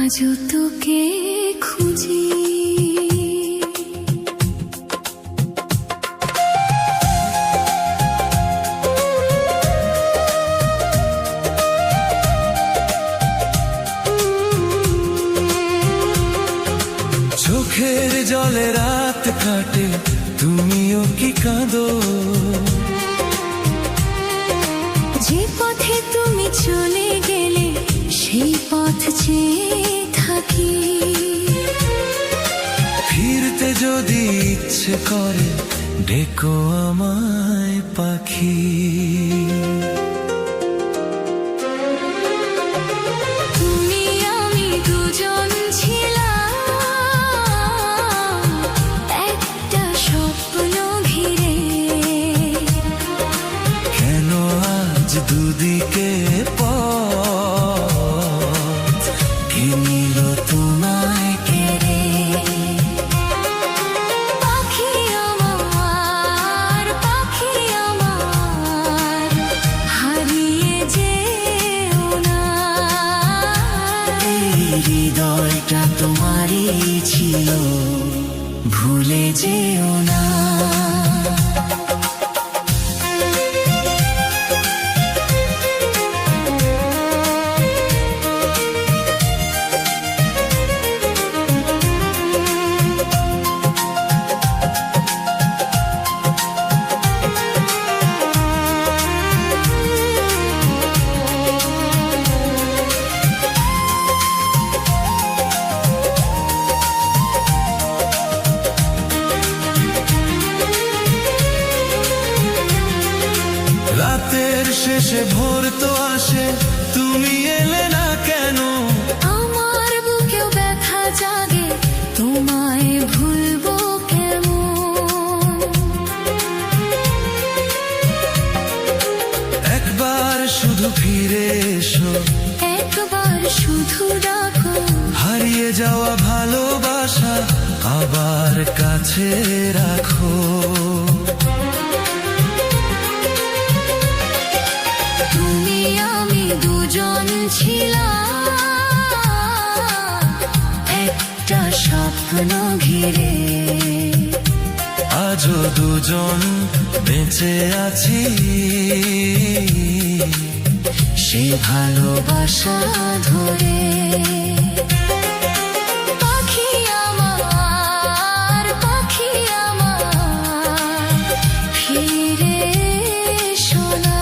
আজও তোকে খুঁজি। চোখের জলে রাত কাটে, তুমিও কি কাঁদো? যে পথে তুমি চলে গেলে সেই পথ চেয়ে থাকি। ফিরতে যদি ইচ্ছে করে ডেকো আমায় পাখি। তুমি আমি দুজন ছিলাম একটা স্বপ্ন ঘিরে। কেন আজ দুদিকে পথ কে নিল তোমায় কেড়ে? পাখি আমার, পাখি আমার, হারিয়ে যেও না। এই হৃদয়টা তোমারই ছিল, ভুলে যেও না। রাতের শেষে ভোর তো আসে, তুমি এলে না কেন? আমার বুকেও ব্যথা জাগে, তোমায় ভুলবো কেমন? একবার শুধু ফিরে এসো, একবার শুধু ডাকো। হারিয়ে যাওয়া ভালোবাসা আবার কাছে রাখো। তুমি আমি দুজন ছিলাম একটা স্বপ্ন ঘিরে। আজও দুজন বেঁচে আছি, সে ভালোবাসা ধরে। পাখি আমার, পাখি আমার, ফিরে এসো না।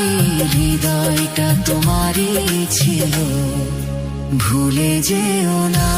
এই হৃদয়টা তোমারই ছিল, ভুলে যেও না।